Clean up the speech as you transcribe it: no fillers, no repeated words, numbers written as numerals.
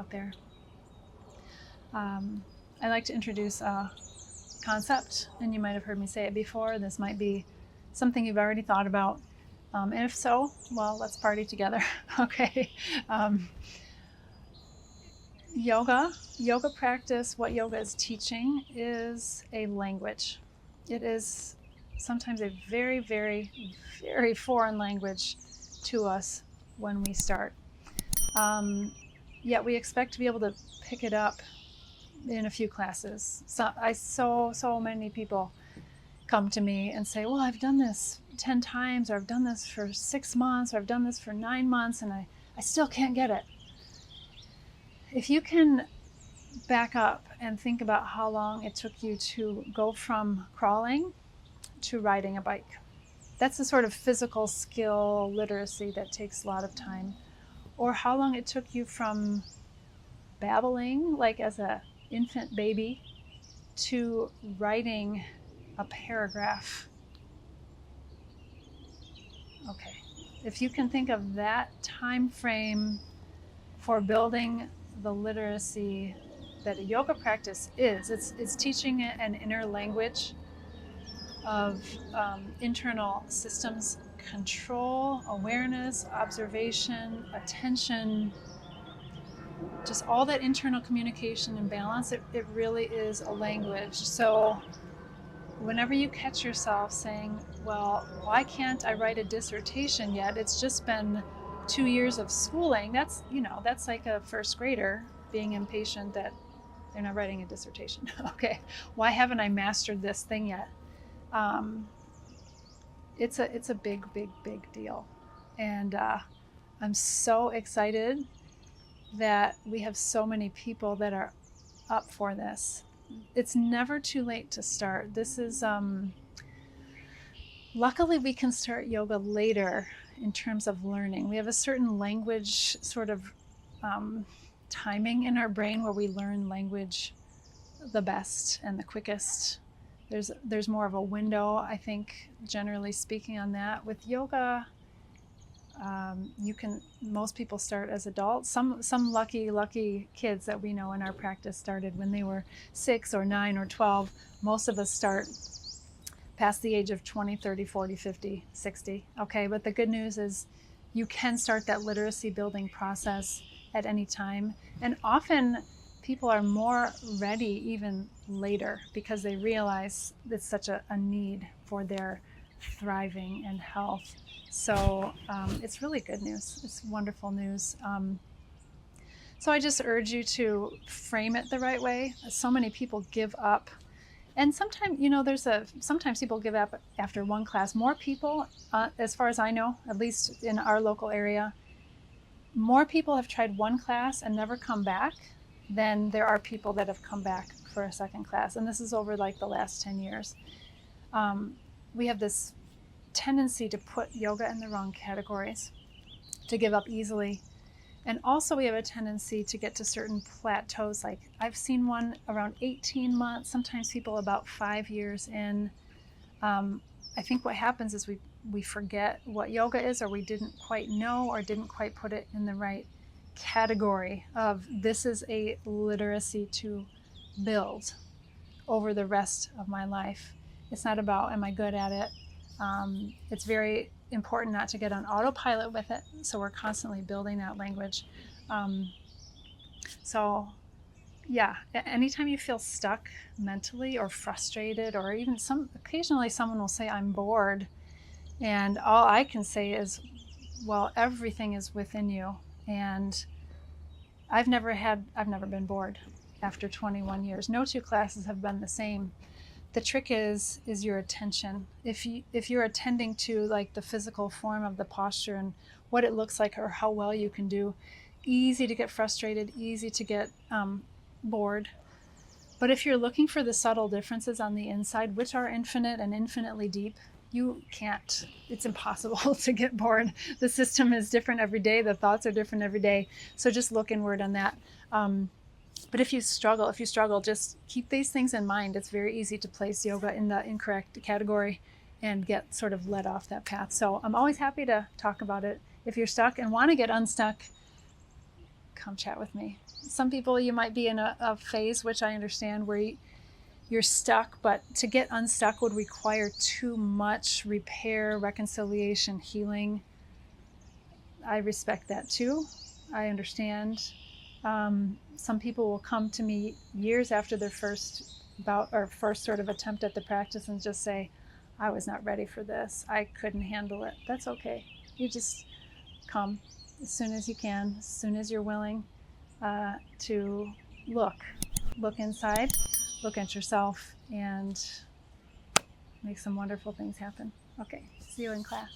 out there. I'd like to introduce a concept, and you might have heard me say it before. This might be something you've already thought about. And if so, well, let's party together. Okay. Yoga practice, what yoga is teaching is a language. It is sometimes a very, very, very foreign language to us when we start. Yet we expect to be able to pick it up in a few classes. So many people come to me and say, well, I've done this 10 times, or I've done this for 6 months, or I've done this for 9 months, and I still can't get it. If you can back up and think about how long it took you to go from crawling to riding a bike. That's the sort of physical skill literacy that takes a lot of time. Or how long it took you from babbling, like as an infant baby, to writing a paragraph. Okay, if you can think of that time frame for building the literacy that a yoga practice is, it's teaching an inner language of internal systems control, awareness, observation, attention, just all that internal communication and balance. It really is a language. So whenever you catch yourself saying, well, why can't I write a dissertation yet? It's just been 2 years of schooling. That's like a first grader being impatient that they're not writing a dissertation. Okay, why haven't I mastered this thing yet? It's a big deal. And I'm so excited that we have so many people that are up for this. It's never too late to start. This is, luckily we can start yoga later in terms of learning. We have a certain language sort of timing in our brain where we learn language the best and the quickest. There's more of a window, I think, generally speaking, on that. With yoga, most people start as adults. Some lucky kids that we know in our practice started when they were 6 or 9 or 12. Most of us start past the age of 20, 30, 40, 50, 60. Okay, but the good news is you can start that literacy building process at any time. And often people are more ready even later because they realize it's such a need for their thriving and health. So it's really good news. It's wonderful news. So I just urge you to frame it the right way. So many people give up. And sometimes, sometimes people give up after one class. More people, as far as I know, at least in our local area, more people have tried one class and never come back than there are people that have come back for a second class. And this is over like the last 10 years. We have this tendency to put yoga in the wrong categories, to give up easily. And also we have a tendency to get to certain plateaus. Like I've seen one around 18 months, sometimes people about 5 years in. I think what happens is we forget what yoga is, or we didn't quite know, or didn't quite put it in the right category of this is a literacy to build over the rest of my life. It's not about am I good at it. It's very important not to get on autopilot with it, so we're constantly building that language. So yeah, anytime you feel stuck mentally or frustrated, or even occasionally someone will say I'm bored, and all I can say is, well, everything is within you. And I've never been bored after 21 years. No two classes have been the same. The trick is your attention. If you're attending to like the physical form of the posture and what it looks like or how well you can do, easy to get frustrated, easy to get bored. But if you're looking for the subtle differences on the inside, which are infinite and infinitely deep, you can't. It's impossible to get bored. The system is different every day. The thoughts are different every day. So just look inward on that. But if you struggle, just keep these things in mind. It's very easy to place yoga in the incorrect category and get sort of led off that path. So I'm always happy to talk about it. If you're stuck and want to get unstuck, come chat with me. Some people, you might be in a phase, which I understand, where you're stuck, but to get unstuck would require too much repair, reconciliation, healing. I respect that too. I understand. Some people will come to me years after their first bout or first sort of attempt at the practice and just say, I was not ready for this. I couldn't handle it. That's okay. You just come as soon as you can, as soon as you're willing to look inside, look at yourself, and make some wonderful things happen. Okay, see you in class.